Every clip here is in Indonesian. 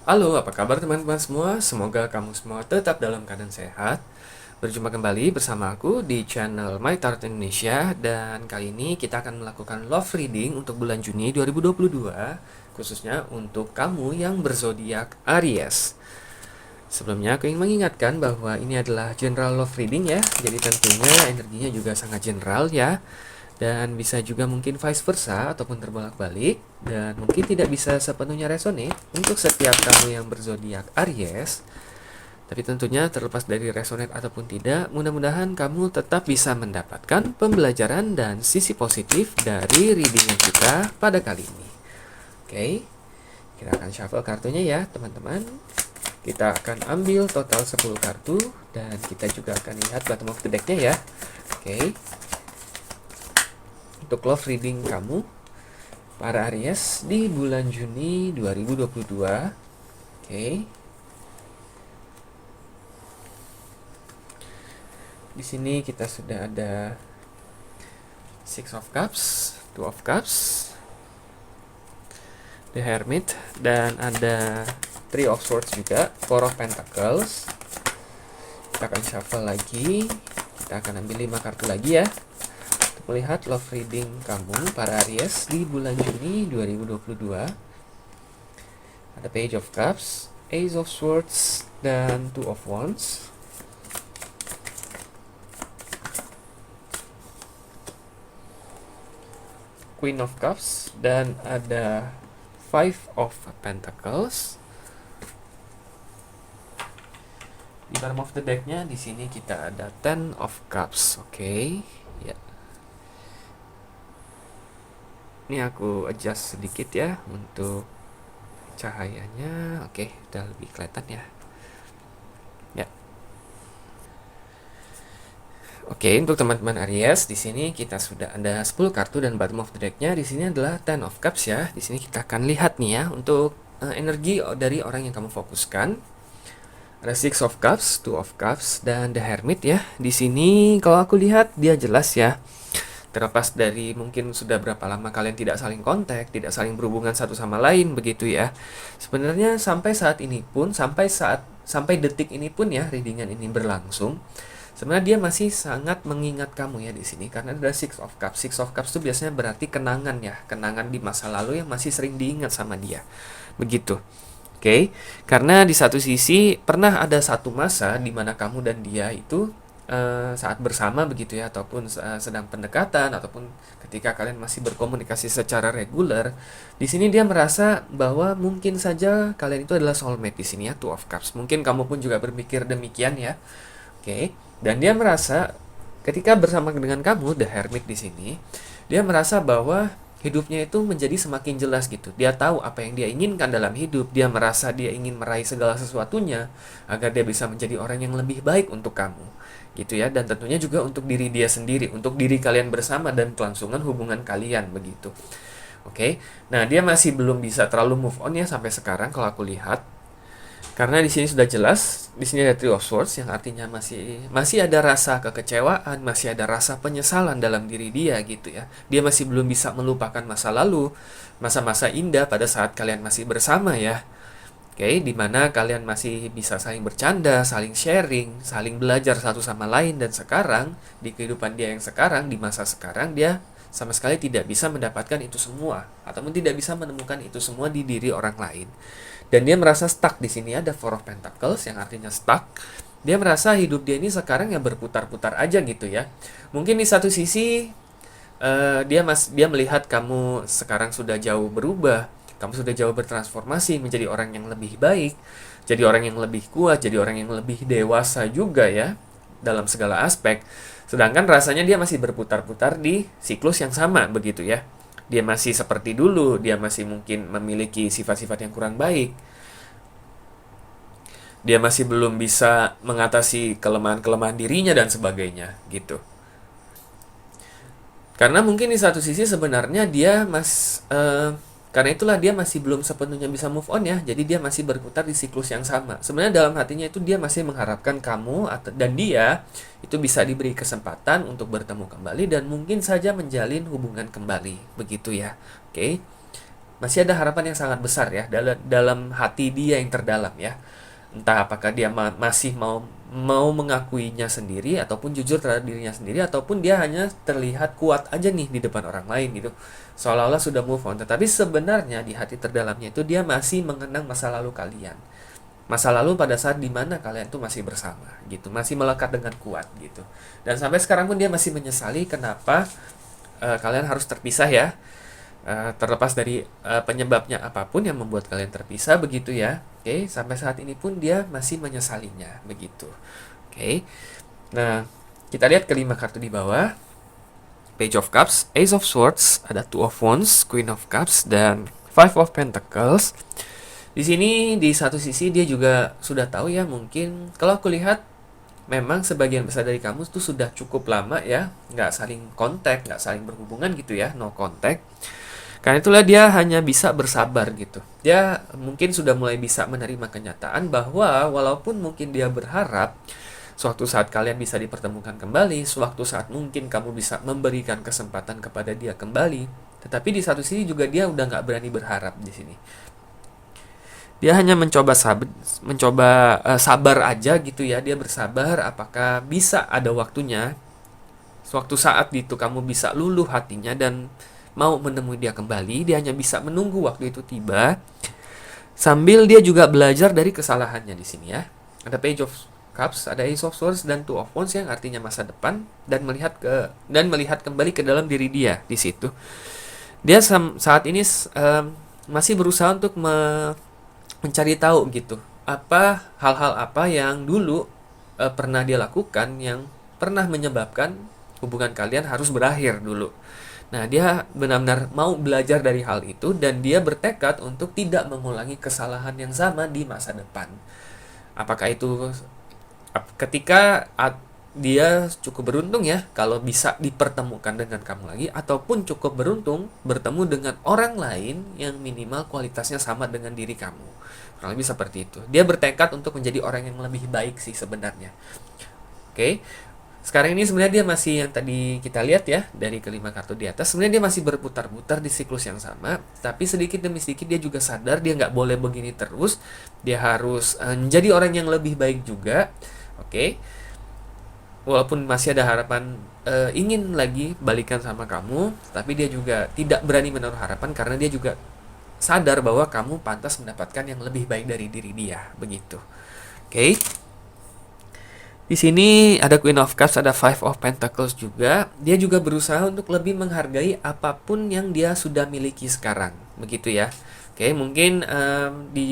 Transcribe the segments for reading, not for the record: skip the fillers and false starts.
Halo, apa kabar teman-teman semua? Semoga kamu semua tetap dalam keadaan sehat. Berjumpa kembali bersama aku di channel My Tarot Indonesia, dan kali ini kita akan melakukan love reading untuk bulan Juni 2022, khususnya untuk kamu yang berzodiak Aries. Sebelumnya aku ingin mengingatkan bahwa ini adalah general love reading ya, jadi tentunya energinya juga sangat general ya, dan bisa juga mungkin vice versa ataupun terbolak-balik, dan mungkin tidak bisa sepenuhnya resonate untuk setiap kamu yang berzodiak Aries. Tapi tentunya terlepas dari resonate ataupun tidak, mudah-mudahan kamu tetap bisa mendapatkan pembelajaran dan sisi positif dari readingan kita pada kali ini. Oke, kita akan shuffle kartunya ya teman-teman. Kita akan ambil total 10 kartu, dan kita juga akan lihat bottom of the deck-nya ya. Oke. Untuk love reading kamu para Aries di bulan Juni 2022. Oke. Di sini kita sudah ada Six of Cups, Two of Cups, The Hermit, dan ada Three of Swords juga, Four of Pentacles. Kita akan shuffle lagi. Kita akan ambil 5 kartu lagi ya, untuk melihat love reading kamu para Aries di bulan Juni 2022. Ada Page of Cups, Ace of Swords, dan Two of Wands. Queen of Cups, dan ada Five of Pentacles. Di bottom of the deck-nya di sini kita ada Ten of Cups. Oke, ya. Ini aku adjust sedikit ya untuk cahayanya. Oke, udah lebih kelihatan ya. Ya. Oke, untuk teman-teman Aries, di sini kita sudah ada 10 kartu, dan bottom of the deck-nya di sini adalah Ten of Cups ya. Di sini kita akan lihat nih ya untuk energi dari orang yang kamu fokuskan. Ada Six of Cups, Two of Cups, dan The Hermit ya. Di sini kalau aku lihat dia jelas ya. Terlepas dari mungkin sudah berapa lama kalian tidak saling kontak, tidak saling berhubungan satu sama lain begitu ya. Sebenarnya sampai saat ini pun, sampai detik ini pun ya, readingan ini berlangsung, sebenarnya dia masih sangat mengingat kamu ya di sini, karena ada Six of Cups. Six of Cups itu biasanya berarti kenangan ya, kenangan di masa lalu yang masih sering diingat sama dia. Begitu. Oke, karena di satu sisi pernah ada satu masa di mana kamu dan dia itu saat bersama begitu ya, ataupun sedang pendekatan, ataupun ketika kalian masih berkomunikasi secara reguler. Di sini dia merasa bahwa mungkin saja kalian itu adalah soulmate di sini ya, Two of Cups. Mungkin kamu pun juga berpikir demikian ya. Oke, dan dia merasa ketika bersama dengan kamu, The Hermit di sini, dia merasa bahwa hidupnya itu menjadi semakin jelas gitu. Dia tahu apa yang dia inginkan dalam hidup. Dia merasa dia ingin meraih segala sesuatunya agar dia bisa menjadi orang yang lebih baik untuk kamu. Gitu ya. Dan tentunya juga untuk diri dia sendiri, untuk diri kalian bersama dan kelangsungan hubungan kalian begitu. Oke. Nah, dia masih belum bisa terlalu move on ya sampai sekarang kalau aku lihat. Karena di sini sudah jelas, di sini ada Three of Swords yang artinya masih ada rasa kekecewaan, masih ada rasa penyesalan dalam diri dia gitu ya. Dia masih belum bisa melupakan masa lalu, masa-masa indah pada saat kalian masih bersama ya. Oke, di mana kalian masih bisa saling bercanda, saling sharing, saling belajar satu sama lain, dan sekarang di kehidupan dia yang sekarang, di masa sekarang, dia sama sekali tidak bisa mendapatkan itu semua, ataupun tidak bisa menemukan itu semua di diri orang lain. Dan dia merasa stuck. Di sini ada Four of Pentacles yang artinya stuck. Dia merasa hidup dia ini sekarang ya berputar-putar aja gitu ya. Mungkin di satu sisi dia melihat kamu sekarang sudah jauh berubah, kamu sudah jauh bertransformasi menjadi orang yang lebih baik, jadi orang yang lebih kuat, jadi orang yang lebih dewasa juga ya dalam segala aspek. Sedangkan rasanya dia masih berputar-putar di siklus yang sama begitu ya. Dia masih seperti dulu, dia masih mungkin memiliki sifat-sifat yang kurang baik. Dia masih belum bisa mengatasi kelemahan-kelemahan dirinya dan sebagainya gitu. Karena mungkin di satu sisi sebenarnya karena itulah dia masih belum sepenuhnya bisa move on ya. Jadi dia masih berputar di siklus yang sama. Sebenarnya dalam hatinya itu dia masih mengharapkan kamu dan dia itu bisa diberi kesempatan untuk bertemu kembali dan mungkin saja menjalin hubungan kembali. Begitu ya. Oke. masih ada harapan yang sangat besar ya dalam hati dia yang terdalam ya. Entah apakah dia masih mau mengakuinya sendiri ataupun jujur terhadap dirinya sendiri, ataupun dia hanya terlihat kuat aja nih di depan orang lain gitu, seolah-olah sudah move on, tetapi sebenarnya di hati terdalamnya itu dia masih mengenang masa lalu kalian, masa lalu pada saat dimana kalian tuh masih bersama gitu, masih melekat dengan kuat gitu. Dan sampai sekarang pun dia masih menyesali kenapa kalian harus terpisah ya. Terlepas dari penyebabnya apapun yang membuat kalian terpisah begitu ya. Oke, sampai saat ini pun dia masih menyesalinya begitu. Oke. Nah, kita lihat kelima kartu di bawah. Page of Cups, Ace of Swords, ada Two of Wands, Queen of Cups, dan Five of Pentacles. Di sini di satu sisi dia juga sudah tahu ya, mungkin kalau aku lihat memang sebagian besar dari kamu tuh sudah cukup lama ya nggak saling kontak, nggak saling berhubungan gitu ya, no contact. Karena itulah dia hanya bisa bersabar gitu. Dia mungkin sudah mulai bisa menerima kenyataan bahwa walaupun mungkin dia berharap suatu saat kalian bisa dipertemukan kembali, suatu saat mungkin kamu bisa memberikan kesempatan kepada dia kembali, tetapi di satu sisi juga dia udah nggak berani berharap di sini. Dia hanya mencoba sabar aja gitu ya. Dia bersabar apakah bisa ada waktunya, suatu saat itu kamu bisa luluh hatinya dan mau menemui dia kembali. Dia hanya bisa menunggu waktu itu tiba, sambil dia juga belajar dari kesalahannya di sini ya. Ada Page of Cups, ada Ace of Swords, dan Two of Wands yang artinya masa depan, dan melihat kembali ke dalam diri dia di situ. Dia saat ini masih berusaha untuk mencari tahu gitu, apa hal-hal apa yang dulu pernah dia lakukan yang pernah menyebabkan hubungan kalian harus berakhir dulu. Nah, dia benar-benar mau belajar dari hal itu dan dia bertekad untuk tidak mengulangi kesalahan yang sama di masa depan. Apakah itu ketika dia cukup beruntung ya kalau bisa dipertemukan dengan kamu lagi, ataupun cukup beruntung bertemu dengan orang lain yang minimal kualitasnya sama dengan diri kamu. Kurang lebih seperti itu. Dia bertekad untuk menjadi orang yang lebih baik sih sebenarnya. Oke. Sekarang ini sebenarnya dia masih, yang tadi kita lihat ya dari kelima kartu di atas, sebenarnya dia masih berputar-putar di siklus yang sama, tapi sedikit demi sedikit dia juga sadar dia nggak boleh begini terus. Dia harus menjadi orang yang lebih baik juga. Oke. Walaupun masih ada harapan ingin lagi balikan sama kamu, tapi dia juga tidak berani menaruh harapan karena dia juga sadar bahwa kamu pantas mendapatkan yang lebih baik dari diri dia, begitu. Oke. Di sini ada Queen of Cups, ada Five of Pentacles juga. Dia juga berusaha untuk lebih menghargai apapun yang dia sudah miliki sekarang, begitu ya. Oke, mungkin di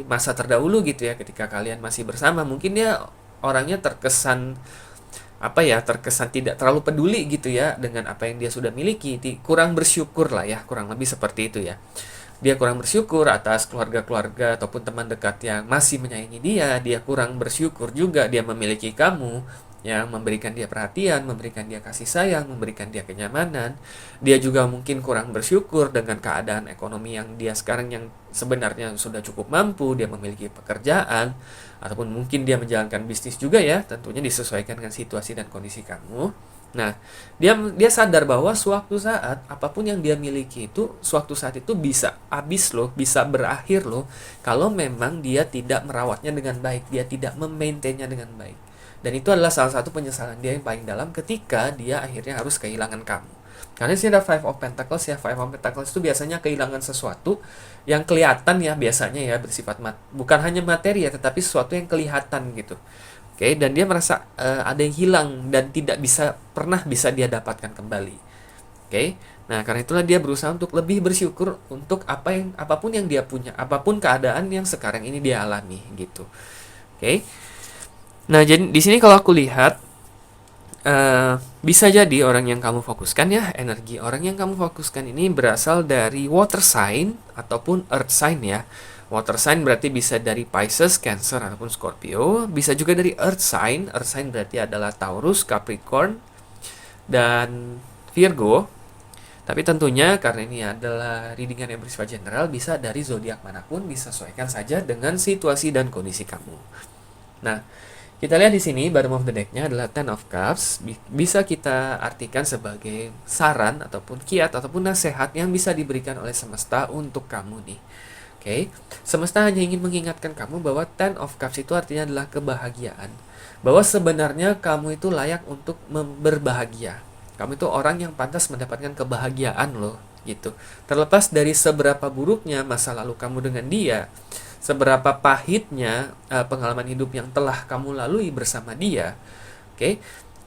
masa terdahulu gitu ya, ketika kalian masih bersama, mungkin dia orangnya terkesan terkesan tidak terlalu peduli gitu ya dengan apa yang dia sudah miliki, kurang bersyukur lah ya, kurang lebih seperti itu ya. Dia kurang bersyukur atas keluarga-keluarga ataupun teman dekat yang masih menyayangi dia kurang bersyukur juga dia memiliki kamu yang memberikan dia perhatian, memberikan dia kasih sayang, memberikan dia kenyamanan. Dia juga mungkin kurang bersyukur dengan keadaan ekonomi yang dia sekarang, yang sebenarnya sudah cukup mampu, dia memiliki pekerjaan, ataupun mungkin dia menjalankan bisnis juga ya, tentunya disesuaikan dengan situasi dan kondisi kamu. Nah, dia sadar bahwa suatu saat apapun yang dia miliki itu suatu saat itu bisa habis loh, bisa berakhir loh, kalau memang dia tidak merawatnya dengan baik, dia tidak memaintainnya dengan baik. Dan itu adalah salah satu penyesalan dia yang paling dalam ketika dia akhirnya harus kehilangan kamu. Karena sih ada Five of Pentacles ya, Five of Pentacles itu biasanya kehilangan sesuatu yang kelihatan ya, biasanya ya bersifat bukan hanya materi ya, tetapi sesuatu yang kelihatan gitu. Oke, dan dia merasa ada yang hilang dan tidak pernah bisa dia dapatkan kembali. Oke. Nah, karena itulah dia berusaha untuk lebih bersyukur untuk apapun yang dia punya, apapun keadaan yang sekarang ini dia alami gitu. Oke. Nah, jadi di sini kalau aku lihat bisa jadi orang yang kamu fokuskan ya, energi orang yang kamu fokuskan ini berasal dari water sign ataupun earth sign ya. Water sign berarti bisa dari Pisces, Cancer, ataupun Scorpio. Bisa juga dari Earth sign. Earth sign berarti adalah Taurus, Capricorn, dan Virgo. Tapi tentunya karena ini adalah readingan yang bersifat general, bisa dari zodiak manapun, disesuaikan saja dengan situasi dan kondisi kamu. Nah, Kita lihat di sini bottom of the deck-nya adalah Ten of Cups. Bisa kita artikan sebagai saran ataupun kiat ataupun nasihat yang bisa diberikan oleh semesta untuk kamu nih. Oke, semesta hanya ingin mengingatkan kamu bahwa Ten of Cups itu artinya adalah kebahagiaan. Bahwa sebenarnya kamu itu layak untuk berbahagia. Kamu itu orang yang pantas mendapatkan kebahagiaan loh, gitu. Terlepas dari seberapa buruknya masa lalu kamu dengan dia, seberapa pahitnya pengalaman hidup yang telah kamu lalui bersama dia. Oke,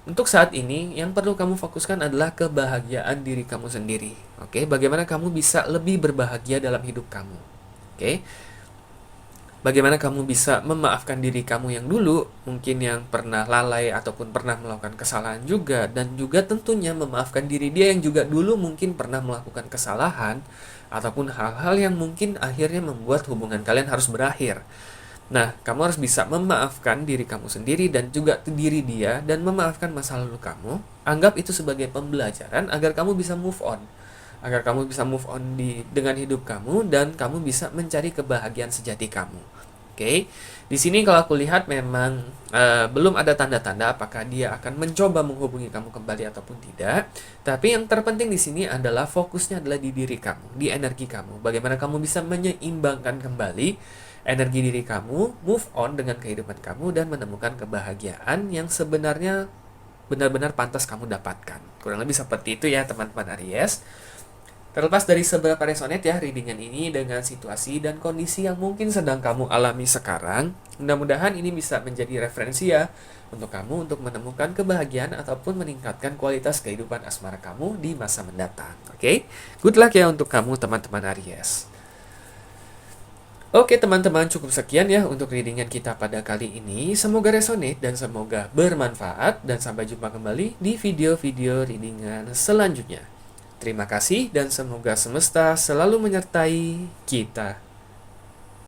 untuk saat ini yang perlu kamu fokuskan adalah kebahagiaan diri kamu sendiri. Oke, bagaimana kamu bisa lebih berbahagia dalam hidup kamu. Oke, bagaimana kamu bisa memaafkan diri kamu yang dulu, mungkin yang pernah lalai ataupun pernah melakukan kesalahan juga, dan juga tentunya memaafkan diri dia yang juga dulu mungkin pernah melakukan kesalahan ataupun hal-hal yang mungkin akhirnya membuat hubungan kalian harus berakhir. Nah, kamu harus bisa memaafkan diri kamu sendiri dan juga diri dia, dan memaafkan masa lalu kamu. Anggap itu sebagai pembelajaran agar kamu bisa move on. Agar kamu bisa move on dengan hidup kamu, dan kamu bisa mencari kebahagiaan sejati kamu. Oke, di sini kalau aku lihat memang belum ada tanda-tanda apakah dia akan mencoba menghubungi kamu kembali ataupun tidak. Tapi yang terpenting di sini adalah fokusnya adalah di diri kamu, di energi kamu. Bagaimana kamu bisa menyeimbangkan kembali energi diri kamu, move on dengan kehidupan kamu, dan menemukan kebahagiaan yang sebenarnya benar-benar pantas kamu dapatkan. Kurang lebih seperti itu ya teman-teman Aries. Terlepas dari seberapa resonate ya readingan ini dengan situasi dan kondisi yang mungkin sedang kamu alami sekarang, mudah-mudahan ini bisa menjadi referensi ya untuk kamu untuk menemukan kebahagiaan ataupun meningkatkan kualitas kehidupan asmara kamu di masa mendatang. Oke? Good luck ya untuk kamu teman-teman Aries. Oke teman-teman, cukup sekian ya untuk readingan kita pada kali ini. Semoga resonate dan semoga bermanfaat, dan sampai jumpa kembali di video-video readingan selanjutnya. Terima kasih dan semoga semesta selalu menyertai kita.